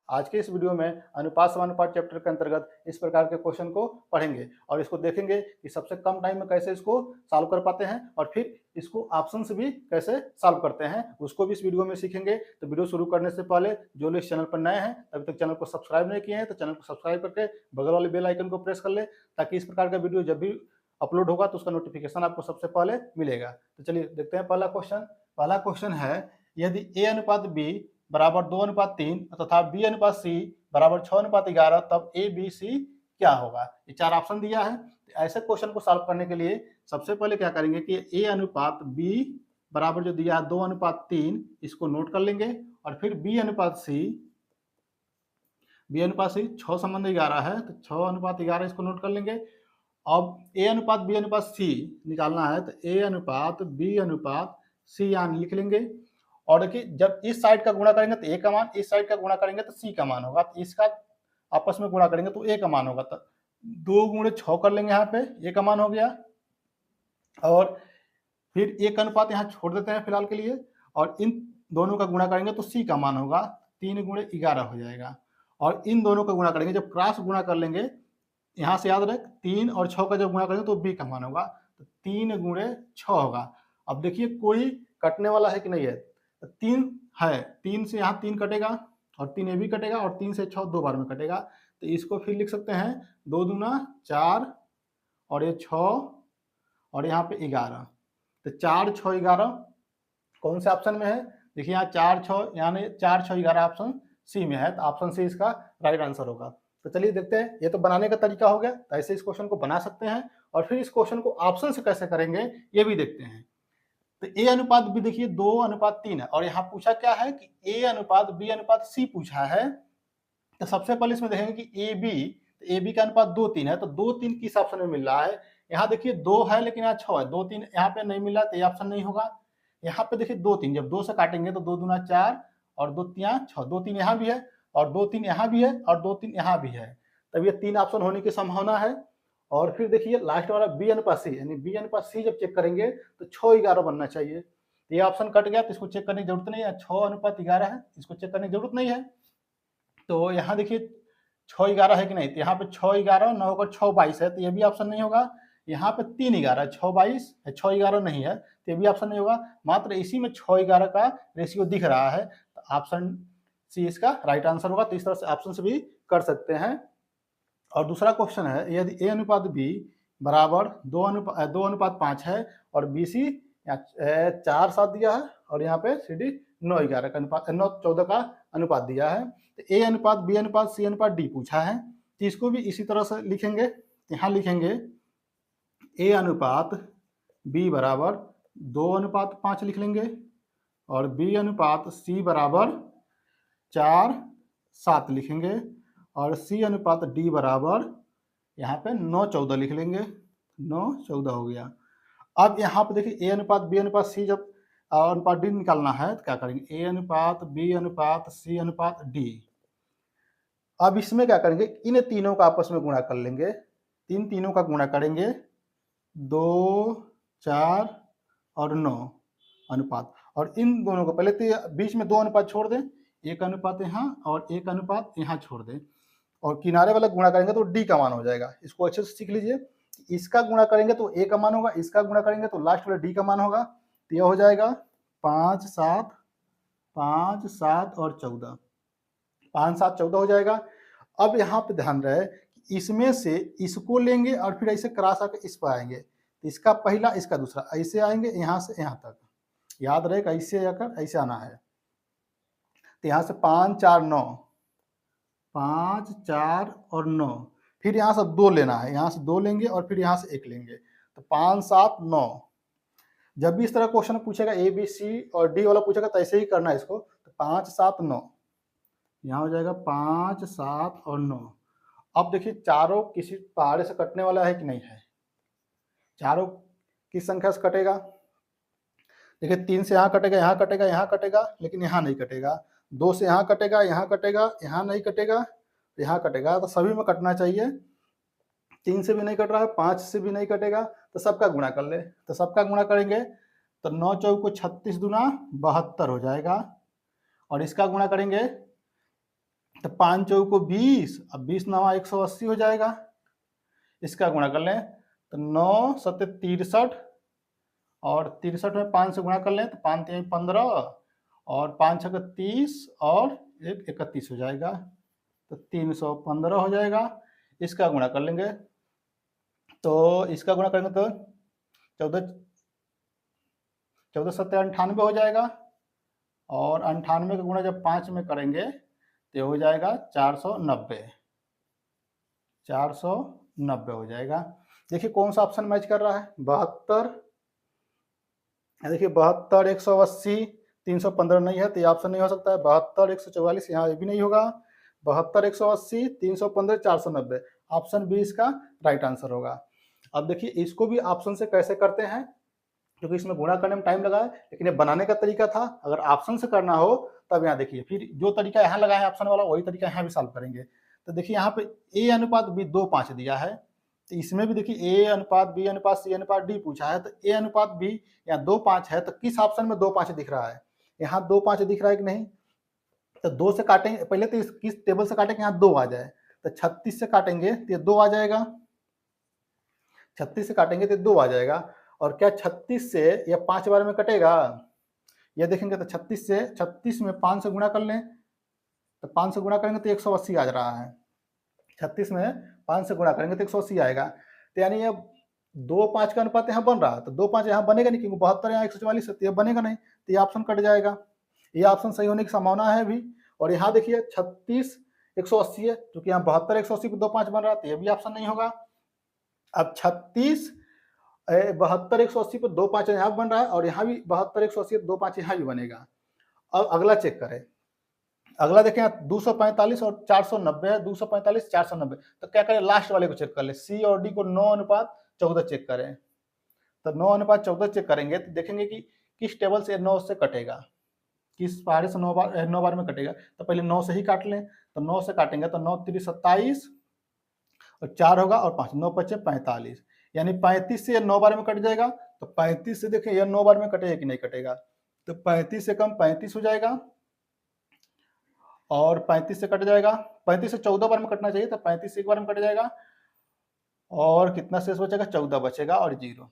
आज के इस वीडियो में अनुपात समानुपात चैप्टर के अंतर्गत इस प्रकार के क्वेश्चन को पढ़ेंगे और इसको देखेंगे कि सबसे कम टाइम में कैसे इसको सॉल्व कर पाते हैं और फिर इसको ऑप्शन से भी कैसे सॉल्व करते हैं, उसको भी इस वीडियो में सीखेंगे। तो वीडियो शुरू करने से पहले जो लोग इस चैनल पर नए हैं, अभी तक चैनल को सब्सक्राइब नहीं किए हैं, तो चैनल को सब्सक्राइब करके बगल वाले बेल आइकन को प्रेस कर ले, ताकि इस प्रकार का वीडियो जब भी अपलोड होगा तो उसका नोटिफिकेशन आपको सबसे पहले मिलेगा। तो चलिए देखते हैं पहला क्वेश्चन। पहला क्वेश्चन है, यदि ए अनुपात बी बराबर 2:3 तथा बी अनुपात सी बराबर 6:11 तब ए बी सी क्या होगा। ये चार ऑप्शन दिया है। तो ऐसे क्वेश्चन को सॉल्व करने के लिए सबसे पहले क्या करेंगे कि ए अनुपात बी बराबर जो दिया 2:3 इसको नोट कर लेंगे और फिर बी अनुपात सी 6 संबंध 11 है तो 6:11 इसको नोट कर लेंगे। अब ए अनुपात बी अनुपात सी निकालना है तो ए अनुपात बी अनुपात सी यहाँ लिख लेंगे और देखिए जब इस साइड का गुणा करेंगे तो ए का मान, इस साइड का गुणा करेंगे तो सी का मान होगा, तो इसका आपस में गुणा करेंगे तो ए का मान होगा। तो 2 × 6 कर लेंगे, यहाँ पे ए का मान हो गया और फिर एक अनुपात यहाँ छोड़ देते हैं फिलहाल के लिए और इन दोनों का गुणा करेंगे तो सी का मान होगा 3 × 11 हो जाएगा और इन दोनों का गुणा करेंगे, जब क्रॉस गुणा कर लेंगे यहाँ से याद रख 3 और 6 का जब गुणा करेंगे तो बी का मान होगा, तो 3 × 6 होगा। अब देखिए कोई कटने वाला है कि नहीं है, तो 3 है, 3 से यहाँ 3 कटेगा और 3 ये भी कटेगा और 3 से 6 2 बार में कटेगा, तो इसको फिर लिख सकते हैं 2 दूना 4 और ये 6 और यहाँ पे 11, तो 4 6 11 कौन से ऑप्शन में है। देखिए यहाँ 4 6 यानी 4 6 11 ऑप्शन सी में है, तो ऑप्शन सी इसका राइट आंसर होगा। तो चलिए देखते हैं, ये तो बनाने का तरीका हो गया, तो ऐसे इस क्वेश्चन को बना सकते हैं और फिर इस क्वेश्चन को ऑप्शन से कैसे करेंगे ये भी देखते हैं। तो ए अनुपात बी देखिए 2:3 है और यहाँ पूछा क्या है कि ए अनुपात बी अनुपात सी पूछा है। तो सबसे पहले इसमें देखेंगे कि ए बी का अनुपात 2:3 है, तो 2:3 किस ऑप्शन में मिल रहा है। यहाँ देखिए 2 है लेकिन यहाँ 6 है, 2:3 यहाँ पे नहीं मिला तो ये ऑप्शन नहीं होगा। यहाँ पे देखिए 2:3 जब 2 से काटेंगे तो 2 दूना 4 और 2 3 6, 2 3 यहाँ भी है और 2 3 यहाँ भी है और 2 3 यहाँ भी है, तब ये 3 ऑप्शन होने की संभावना है। और फिर देखिए लास्ट वाला बी अनुपात सी, यानी बी अनुपात सी जब चेक करेंगे तो 6:11 बनना चाहिए, तो ये ऑप्शन कट गया, तो इसको चेक करने की जरूरत नहीं है। 6:11 है, इसको चेक करने की जरूरत नहीं है। तो यहाँ देखिए 6:11 है कि नहीं, तो यहाँ पे 6:11 9 होकर 6:22 है, तो ये भी ऑप्शन नहीं होगा। यहाँ पे 3:11 6:22 है, 6:11 नहीं है, तो ये भी ऑप्शन नहीं होगा। मात्र इसी में 6:11 का रेशियो दिख रहा है, तो ऑप्शन सी इसका राइट आंसर होगा। तो इस तरह से ऑप्शन से भी कर सकते हैं। और दूसरा क्वेश्चन है, यदि ए अनुपात बी बराबर 2:5 है और बी सी 4:7 दिया है और यहाँ पे सी डी 9:11 का अनुपात 9:14 का अनुपात दिया है, तो ए अनुपात बी अनुपात सी अनुपात डी पूछा है, तो इसको भी इसी तरह से लिखेंगे। यहाँ लिखेंगे ए अनुपात बी बराबर 2:5 लिख लेंगे और बी अनुपात सी बराबर 4:7 लिखेंगे और सी अनुपात डी बराबर यहाँ पे 9:14 लिख लेंगे, 9:14 हो गया। अब यहाँ पे देखिए ए अनुपात बी अनुपात सी जब अनुपात डी निकालना है तो क्या करेंगे, ए अनुपात बी अनुपात सी अनुपात डी। अब इसमें क्या करेंगे, इन तीनों का आपस में गुणा कर लेंगे, इन तीनों का गुणा करेंगे 2 4 और 9 अनुपात, और इन दोनों को पहले तो बीच में 2 अनुपात छोड़ दें, एक अनुपात यहाँ और एक अनुपात यहाँ छोड़ दें और किनारे वाला गुणा करेंगे तो डी का मान हो जाएगा। इसको अच्छे से सीख लीजिए, इसका गुणा करेंगे तो ए का मान होगा, इसका गुणा करेंगे तो लास्ट वाला डी का मान होगा, तो यह हो जाएगा 5 7 5 7 और 14, 5 7 14 हो जाएगा। अब यहाँ पे ध्यान रहे कि इसमें से इसको लेंगे और फिर ऐसे क्रॉस आकर इस पर आएंगे, तो इसका पहला इसका दूसरा ऐसे आएंगे यहाँ से यहाँ तक, याद रहे ऐसे आकर ऐसे आना है। तो यहाँ से 5 4 9, 5 4 और 9, फिर यहाँ से 2 लेना है, यहाँ से 2 लेंगे और फिर यहाँ से 1 लेंगे, तो 5 7 9। जब भी इस तरह क्वेश्चन पूछेगा ए बी सी और डी वाला पूछेगा तो ऐसे ही करना है इसको, तो 5 7 9 यहाँ हो जाएगा 5 7 और 9। अब देखिए चारों किसी पहाड़े से कटने वाला है कि नहीं है, चारों किस संख्या से कटेगा। देखिए 3 से यहाँ कटेगा, यहाँ कटेगा, यहाँ कटेगा, लेकिन यहाँ नहीं कटेगा। 2 से यहाँ कटेगा, यहाँ कटेगा, यहाँ नहीं कटेगा, यहाँ कटेगा, तो सभी में कटना चाहिए। 3 से भी नहीं कट रहा है, 5 से भी नहीं कटेगा, तो सबका गुणा कर ले। तो सबका गुणा करेंगे तो 9 चौको 36 दूना 72 हो जाएगा और इसका गुणा करेंगे तो 5 चौको 20, अब 20 नवा 180 हो जाएगा। इसका गुणा कर लें तो 9 सत्ते 63, और 63 में 5 से गुणा कर लें तो 5 3 15, और 5 छक 30, और 1 31 हो जाएगा, तो 315 हो जाएगा। इसका गुणा कर लेंगे, तो इसका गुणा करेंगे तो 14 14 सत्ते 98 हो जाएगा, और 98 का गुणा जब 5 में करेंगे तो हो जाएगा 490, 490 हो जाएगा। देखिए कौन सा ऑप्शन मैच कर रहा है, 72। देखिए 72 180 315 नहीं है, तो ये ऑप्शन नहीं हो सकता है। 72 144 यहाँ भी नहीं होगा। 72 180 315 490, ऑप्शन बी इसका राइट आंसर होगा। अब देखिए इसको भी ऑप्शन से कैसे करते हैं, क्योंकि इसमें गुणा करने में टाइम लगा है, लेकिन ये बनाने का तरीका था। अगर ऑप्शन से करना हो तब यहाँ देखिए, फिर जो तरीका यहाँ लगा है ऑप्शन वाला, वही तरीका यहाँ भी सॉल्व करेंगे। तो देखिए यहाँ पे ए अनुपात बी 2:5 दिया है, तो इसमें भी देखिए ए अनुपात बी अनुपात सी अनुपात डी पूछा है, तो ए अनुपात बी यहाँ 2:5 है, तो किस ऑप्शन में 2:5 दिख रहा है, यहाँ 2:5 दिख रहा है कि नहीं। तो 2 से काटेंगे पहले, तो किस टेबल से काटेंगे, यहाँ 2 आ जाए, तो 36 से काटेंगे तो ये 2 आ जाएगा, 36 से काटेंगे तो 2 आ जाएगा। और क्या 36 से या 5 बार में कटेगा, ये देखेंगे तो 36 में 5 से गुणा कर लें, तो 5 से गुणा करेंगे तो 180 आ रहा है। 36 में 5 से गुणा करेंगे तो 180 आएगा, तो यानी ये 2:5 का अनुपात यहाँ बन रहा है, तो 2:5 यहाँ बनेगा नहीं, क्योंकि 72 यहाँ 144 है, तो ये बनेगा नहीं, तो ये ऑप्शन कट जाएगा। ये ऑप्शन सही होने की संभावना है भी। और यहाँ देखिए 36 180 है, क्योंकि यहाँ 72 180 पे 2:5 बन रहा है, तो ये भी ऑप्शन नहीं होगा। अब 36 72 180 पे 2:5 यहाँ बन रहा है, और यहाँ भी 72 180 2:5 यहाँ भी बनेगा। अब अगला चेक करें, अगला देखें 245 और 490 है, 245 490, तो क्या करें, लास्ट वाले को चेक कर ले, सी और डी को 9:14 चेक करें। तो 9:14 चेक करेंगे तो देखेंगे कि किस टेबल से 9 से कटेगा, किस पहाड़ी से 9 बार में कटेगा। तो पहले 9 से ही काट लें, तो 9 से काटेंगे तो 9 3 27, और 4 होगा, और 5 9 5 45, यानी 35 से 9 बार में कट जाएगा। तो 35 से देखें यह 9 बार में कटेगा कि नहीं कटेगा, तो 35 से कम 35 हो जाएगा, और 35 से कट जाएगा, 35 से 14 बार में कटना चाहिए, तो 35 से एक बार में कट जाएगा, और कितना शेष बचेगा, 14 बचेगा और 0।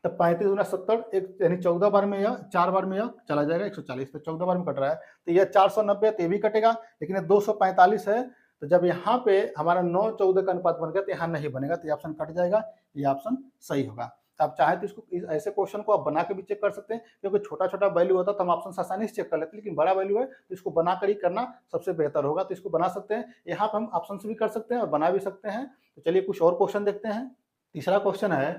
तो 35 गुना 70, एक यानी 14 बार में, या 4 बार में यह चला जाएगा 140, तो 14 बार में कट रहा है, तो यह 490 तो ये भी कटेगा, लेकिन ये 245 है। तो जब यहाँ पे हमारा 9:14 का अनुपात बन गया, तो यहाँ नहीं बनेगा, तो ये ऑप्शन कट जाएगा, ये ऑप्शन सही होगा। आप चाहे तो इसको ऐसे क्वेश्चन को आप बना के भी चेक कर सकते हैं, क्योंकि छोटा छोटा वैल्यू होता तो हम ऑप्शन आसानी से चेक कर लेते हैं, लेकिन बड़ा वैल्यू है तो इसको बनाकर ही करना सबसे बेहतर होगा। तो इसको बना सकते हैं, यहाँ पर हम ऑप्शन से भी कर सकते हैं और बना भी सकते हैं। तो चलिए कुछ और क्वेश्चन देखते हैं। तीसरा क्वेश्चन है,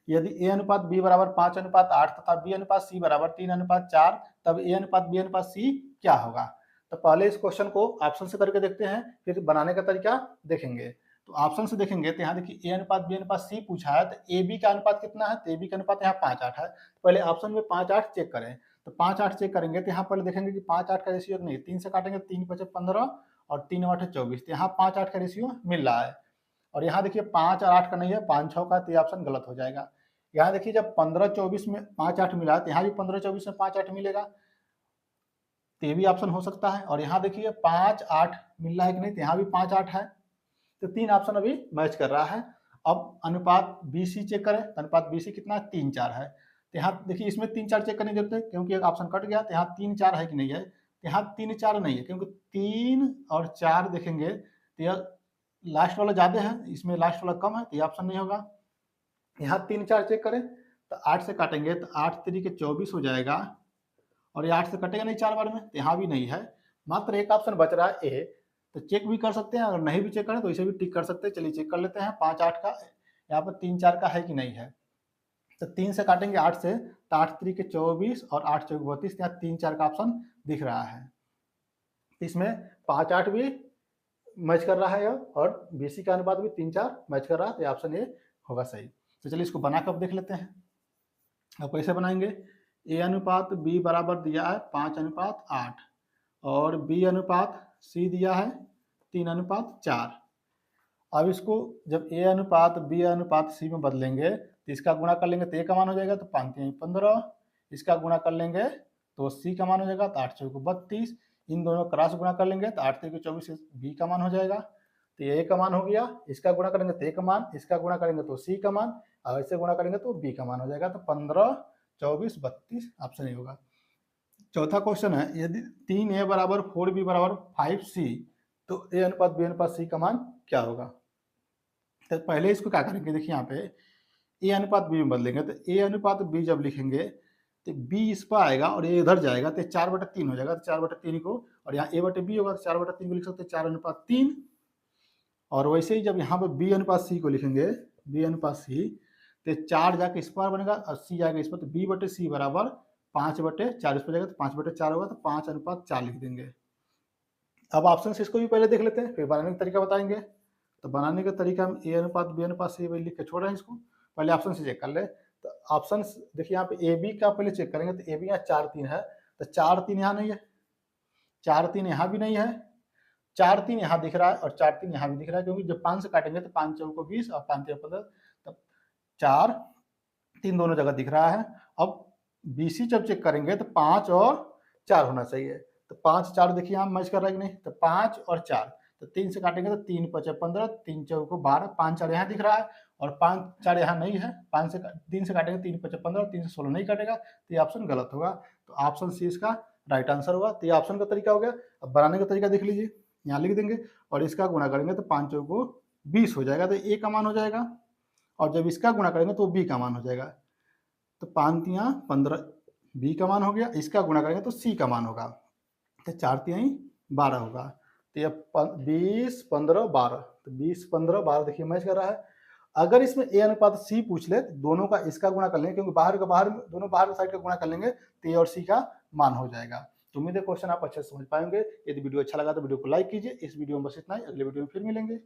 यदि ए अनुपात बी बराबर 5:8 तथा बी अनुपात सी बराबर 3:4, तब ए अनुपात बी अनुपात सी क्या होगा। तो पहले इस क्वेश्चन को ऑप्शन से करके देखते हैं, फिर बनाने का तरीका देखेंगे। तो ऑप्शन से देखेंगे तो यहाँ देखिए ए अनुपात बी अनुपात सी पूछा है, तो ए बी का अनुपात कितना है, तो ए बी का अनुपात यहाँ 5:8 है। तो पहले ऑप्शन में 5:8 चेक करें, तो 5:8 चेक करेंगे तो यहाँ पहले देखेंगे कि 5:8 का रेशियो नहीं, 3 से काटेंगे 3 5 15, और 3 8 24, तो यहाँ 5:8 का रेशियो मिल रहा है। और यहाँ देखिए 5 और 8 का नहीं है, 5 6 का, तो ये ऑप्शन गलत हो जाएगा। यहाँ देखिए जब 15 24 में 5 8 मिला है, तो यहाँ भी 15 24 में 5 8 मिलेगा, तो ये भी ऑप्शन हो सकता है। और यहाँ देखिए 5 8 मिल रहा है कि नहीं, तो यहाँ भी 5 8 है, तो 3 ऑप्शन अभी मैच कर रहा है। अब अनुपात BC चेक करें, तो अनुपात BC कितना है, 3 4 है। तो यहाँ देखिए इसमें 3 4 चेक करने की जरूरत है, क्योंकि एक ऑप्शन कट गया, तो यहाँ 3 4 है कि नहीं है, तो यहाँ 3 4 नहीं है, क्योंकि 3 और 4 देखेंगे तो यह लास्ट वाला ज्यादा है, इसमें लास्ट वाला कम है, तो ये ऑप्शन नहीं होगा। यहाँ 3 4 चेक करें, तो 8 से काटेंगे तो 8 3 के 24 हो जाएगा, और ये 8 से कटेगा नहीं 4 बार में, तो यहाँ भी नहीं है। मात्र एक ऑप्शन बच रहा है ए, तो चेक भी कर सकते हैं, अगर नहीं भी चेक करें तो इसे भी टिक कर सकते हैं। चलिए चेक कर लेते हैं 5 8 का यहाँ पर 3 4 का है कि नहीं है। तो 3 से काटेंगे 8 से, तो 8 3 के 24 और 8 4 32, यहाँ 3 4 का ऑप्शन दिख रहा है। इसमें 5 8 भी मैच कर रहा है, और BC का अनुपात भी 3 4 मैच कर रहा है, तो ऑप्शन ए होगा सही। तो चलिए इसको बनाकर देख लेते हैं। अब कैसे बनाएंगे, ए अनुपात B बराबर दिया है 5:8, और B अनुपात C दिया है 3:4। अब इसको जब A अनुपात B अनुपात C में बदलेंगे, तो इसका गुणा कर लेंगे तो A का मान हो जाएगा, तो 5 3 15, इसका गुणा कर लेंगे तो C का मान हो जाएगा, तो 8 4 32, इन दोनों क्रॉस गुणा कर लेंगे तो 8 3 24 बी का मान हो जाएगा। तो ये ए का मान हो गया, इसका गुणा करेंगे तो ए का मान, इसका गुणा करेंगे तो सी का मान, और इससे गुणा करेंगे तो बी का मान हो जाएगा। तो 15 24 32 ऑप्शन ए होगा। चौथा क्वेश्चन है, यदि 3a बराबर 4b बराबर 5c तो a अनुपात b अनुपात c का मान क्या होगा। तो पहले इसको क्या करेंगे, देखिए यहाँ पे a अनुपात b में बदलेंगे तो a अनुपात b जब लिखेंगे तो b इस पर आएगा और ये इधर जाएगा तो 4/3 हो जाएगा। तो 4/3 को, और यहाँ a/b होगा तो 4/3 को लिख सकते हैं 4:3। और वैसे ही जब यहाँ पे b अनुपात c को लिखेंगे, b अनुपात c, तो 4 जाके इस पर बनेगा और c जाएगा इस पर, तो b/c बराबर 5/4 इस पर जाएगा तो 5/4 होगा। तो 5:4 लिख देंगे। अब ऑप्शन से इसको भी पहले देख लेते हैं, फिर बनाने का तरीका बताएंगे। तो बनाने का तरीका हम a अनुपात b अनुपात c लिख के छोड़ रहे हैं इसको, पहले ऑप्शन से चेक कर ले। तो ऑप्शन देखिए यहाँ पे ए बी का पहले चेक करेंगे तो ए बी यहाँ 4 3 है, तो 4 3 यहाँ नहीं है, 4 3 यहाँ भी नहीं है, 4 3 यहाँ दिख रहा है और 4 3 यहाँ भी दिख रहा है, क्योंकि जब 5 से काटेंगे तो 5 चौको 20 और 5 3 15, तब 4 3 दोनों जगह दिख रहा है। अब BC जब चेक करेंगे तो 5 और 4 होना चाहिए। तो 5 4 देखिए यहाँ मैच कर रहा है कि नहीं, तो 5 और 4, तो 3 से काटेंगे तो 3 5 15, 3 चौको 12, 5 4 यहाँ दिख रहा है और 5 4 यहाँ नहीं है। 3 से काटेंगे 3 5 15, 3 से 16 नहीं काटेगा, तो ये ऑप्शन गलत होगा। तो ऑप्शन सी इसका राइट आंसर होगा। तो ये ऑप्शन का तरीका हो गया। अब बनाने का तरीका देख लीजिए, यहाँ लिख देंगे और इसका गुणा करेंगे तो 5 चौको 20 हो जाएगा, तो ए का मान हो जाएगा। और जब इसका गुणा करेंगे तो बी का मान हो जाएगा। तो 5 3 15 बी का मान हो गया, इसका गुणा करेंगे तो सी का मान होगा, तो 4 3 12 होगा। तो ये 20 15 12, तो 20 15 12 देखिए मैच कर रहा है। अगर इसमें ए अनुपात सी पूछ ले तो दोनों का इसका गुणा कर लेंगे, क्योंकि बाहर का बाहर, दोनों बाहर साइड का गुणा कर लेंगे तो ए और सी का मान हो जाएगा। तो उम्मीद है क्वेश्चन आप अच्छे से समझ पाएंगे। यदि वीडियो अच्छा लगा तो वीडियो को लाइक कीजिए। इस वीडियो में बस इतना ही, अगले वीडियो में फिर मिलेंगे।